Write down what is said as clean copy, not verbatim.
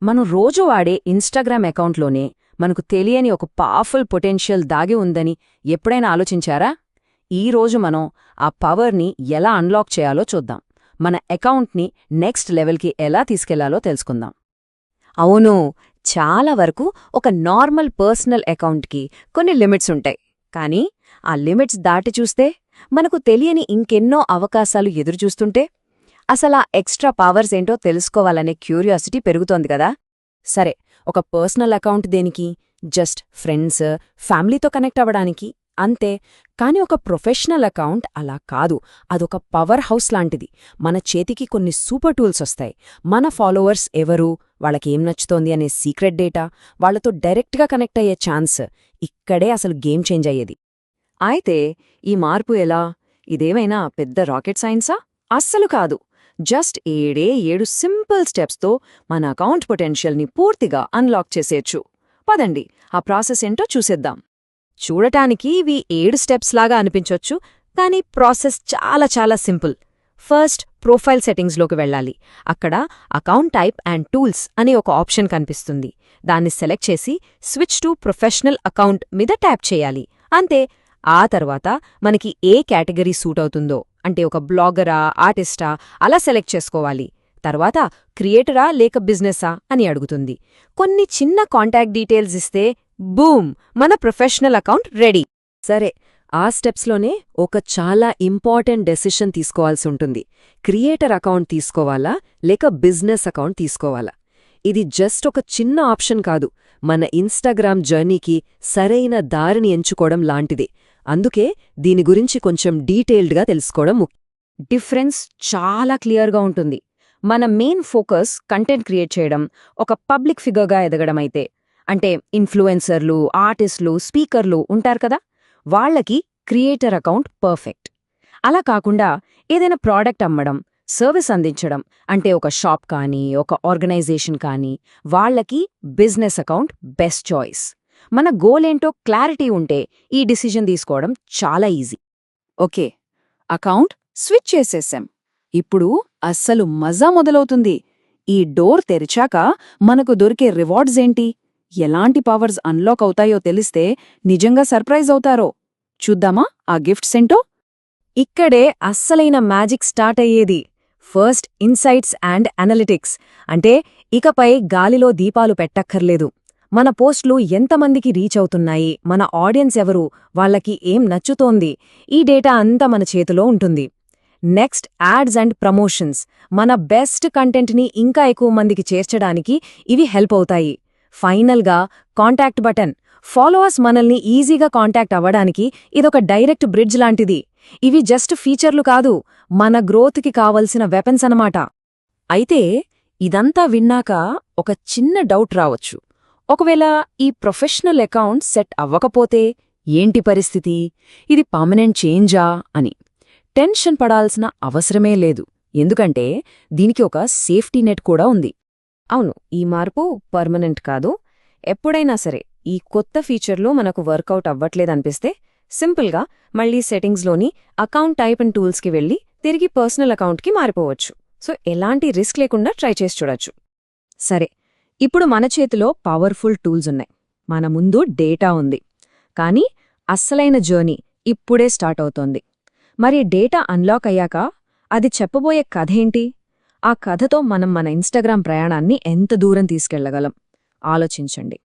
మనం రోజు వాడే ఇన్‌స్టాగ్రామ్ అకౌంట్లోనే మనకు తెలియని ఒక పవర్ఫుల్ పొటెన్షియల్ దాగి ఉందని ఎప్పుడైనా ఆలోచించారా? ఈరోజు మనం ఆ పవర్ని ఎలా అన్లాక్ చేయాలో చూద్దాం. మన అకౌంట్ని నెక్స్ట్ లెవెల్కి ఎలా తీసుకెళ్లాలో తెలుసుకుందాం. అవును, చాలా వరకు ఒక నార్మల్ పర్సనల్ అకౌంట్కి కొన్ని లిమిట్స్ ఉంటాయి. కానీ ఆ లిమిట్స్ దాటి చూస్తే మనకు తెలియని ఇంకెన్నో అవకాశాలు ఎదురుచూస్తుంటే అసలా ఎక్స్ట్రా పవర్స్ ఏంటో తెలుసుకోవాలనే క్యూరియాసిటీ పెరుగుతోంది కదా. సరే, ఒక పర్సనల్ అకౌంట్ దేనికి? జస్ట్ ఫ్రెండ్స్, ఫ్యామిలీతో కనెక్ట్ అవ్వడానికి అంతే. కాని ఒక ప్రొఫెషనల్ అకౌంట్ అలా కాదు. అదొక పవర్ హౌస్ లాంటిది. మన చేతికి కొన్ని సూపర్ టూల్స్ వస్తాయి. మన ఫాలోవర్స్ ఎవరు, వాళ్ళకేం నచ్చుతోంది అనే సీక్రెట్ డేటా, వాళ్లతో డైరెక్ట్గా కనెక్ట్ అయ్యే ఛాన్స్, ఇక్కడే అసలు గేమ్ చేంజ్ అయ్యేది. అయితే ఈ మార్పు ఎలా? ఇదేమైనా పెద్ద రాకెట్ సైన్సా? అస్సలు కాదు. జస్ట్ 7 సింపుల్ స్టెప్స్తో మన అకౌంట్ పొటెన్షియల్ని పూర్తిగా అన్లాక్ చేసేయచ్చు. పదండి, ఆ ప్రాసెస్ ఏంటో చూసేద్దాం. చూడటానికి ఇవి 7 స్టెప్స్ లాగా అనిపించొచ్చు, కానీ ప్రాసెస్ చాలా చాలా సింపుల్. ఫస్ట్, ప్రొఫైల్ సెట్టింగ్స్లోకి వెళ్ళాలి. అక్కడ అకౌంట్ టైప్ అండ్ టూల్స్ అనే ఒక ఆప్షన్ కనిపిస్తుంది. దాన్ని సెలెక్ట్ చేసి స్విచ్ టు ప్రొఫెషనల్ అకౌంట్ మీద ట్యాప్ చేయాలి. అంతే. ఆ తర్వాత మనకి ఏ కేటగిరీ సూట్ అవుతుందో, అంటే ఒక బ్లాగరా, ఆర్టిస్టా అలా సెలెక్ట్ చేసుకోవాలి. తర్వాత క్రియేటరా లేక బిజినెసా అని అడుగుతుంది. కొన్ని చిన్న కాంటాక్ట్ డీటెయిల్స్ ఇస్తే బూమ్, మన ప్రొఫెషనల్ అకౌంట్ రెడీ. సరే, ఆ స్టెప్స్లోనే ఒక చాలా ఇంపార్టెంట్ డెసిషన్ తీసుకోవాల్సి ఉంటుంది. క్రియేటర్ అకౌంట్ తీసుకోవాలా లేక బిజినెస్ అకౌంట్ తీసుకోవాలా? ఇది జస్ట్ ఒక చిన్న ఆప్షన్ కాదు, మన ఇన్‌స్టాగ్రామ్ జర్నీకి సరైన దారిని ఎంచుకోవడం లాంటిదే. అందుకే దీని గురించి కొంచెం డీటెయిల్డ్గా తెలుసుకోవడం ముఖ్యం. డిఫరెన్స్ చాలా క్లియర్గా ఉంటుంది. మన మెయిన్ ఫోకస్ కంటెంట్ క్రియేట్ చేయడం, ఒక పబ్లిక్ ఫిగర్గా ఎదగడమైతే, అంటే ఇన్ఫ్లుయెన్సర్లు, ఆర్టిస్టులు, స్పీకర్లు ఉంటారు కదా, వాళ్లకి క్రియేటర్ అకౌంట్ పర్ఫెక్ట్. అలా కాకుండా ఏదైనా ప్రోడక్ట్ అమ్మడం, సర్వీస్ అందించడం, అంటే ఒక షాప్ కానీ ఒక ఆర్గనైజేషన్ కానీ, వాళ్లకి బిజినెస్ అకౌంట్ బెస్ట్ చాయిస్. మన గోల్ ఏంటో క్లారిటీ ఉంటే ఈ డిసిజన్ తీసుకోవడం చాలా ఈజీ. ఓకే, అకౌంట్ స్విచ్ చేసేసాం. ఇప్పుడు అస్సలు మజా మొదలవుతుంది. ఈ డోర్ తెరిచాక మనకు దొరికే రివార్డ్స్ ఏంటి, ఎలాంటి పవర్స్ అన్లాక్ అవుతాయో తెలిస్తే నిజంగా సర్ప్రైజ్ అవుతారో. చూద్దామా ఆ గిఫ్ట్స్ ఏంటో? ఇక్కడే అస్సలైన మ్యాజిక్ స్టార్ట్ అయ్యేది. First, insights and analytics. అంటే ఇకపై గాలిలో దీపాలు పెట్టక్కర్లేదు. మన పోస్టులు ఎంతమందికి రీచ్ అవుతున్నాయి, మన ఆడియన్స్ ఎవరు, వాళ్లకి ఏం నచ్చుతోంది, ఈ డేటా అంతా మన చేతిలో ఉంటుంది. Next, ads and promotions. మన బెస్ట్ కంటెంట్ని ఇంకా ఎక్కువ మందికి చేర్చడానికి ఇవి హెల్ప్ అవుతాయి. ఫైనల్గా, కాంటాక్ట్ బటన్. ఫాలోవర్స్ మనల్ని ఈజీగా కాంటాక్ట్ అవ్వడానికి ఇదొక డైరెక్ట్ బ్రిడ్జ్ లాంటిది. ఇవి జస్ట్ ఫీచర్లు కాదు, మన గ్రోత్కి కావలసిన వెపన్స్ అనమాట. అయితే ఇదంతా విన్నాక ఒక చిన్న డౌట్ రావచ్చు. ఒకవేళ ఈ ప్రొఫెషనల్ అకౌంట్ సెట్ అవ్వకపోతే ఏంటి పరిస్థితి? ఇది పర్మనెంట్ చేంజా అని టెన్షన్ పడాల్సిన అవసరమే లేదు. ఎందుకంటే దీనికి ఒక సేఫ్టీ నెట్ కూడా ఉంది. అవును, ఈ మార్పు పర్మనెంట్ కాదు. ఎప్పుడైనా సరే ఈ కొత్త ఫీచర్లో మనకు వర్కౌట్ అవ్వట్లేదనిపిస్తే సింపుల్గా మళ్లీ సెట్టింగ్స్లోని అకౌంట్ టైప్ అండ్ టూల్స్కి వెళ్ళి తిరిగి పర్సనల్ అకౌంట్కి మారిపోవచ్చు. సో ఎలాంటి రిస్క్ లేకుండా ట్రై చేసి చూడొచ్చు. సరే, ఇప్పుడు మన చేతిలో పవర్ఫుల్ టూల్స్ ఉన్నాయి, మన ముందు డేటా ఉంది. కానీ అస్సలైన జర్నీ ఇప్పుడే స్టార్ట్ అవుతోంది. మరి డేటా అన్లాక్ అయ్యాక అది చెప్పబోయే కథేంటి? ఆ కథతో మనం మన ఇన్‌స్టాగ్రామ్ ప్రయాణాన్ని ఎంత దూరం తీసుకెళ్లగలం ఆలోచించండి.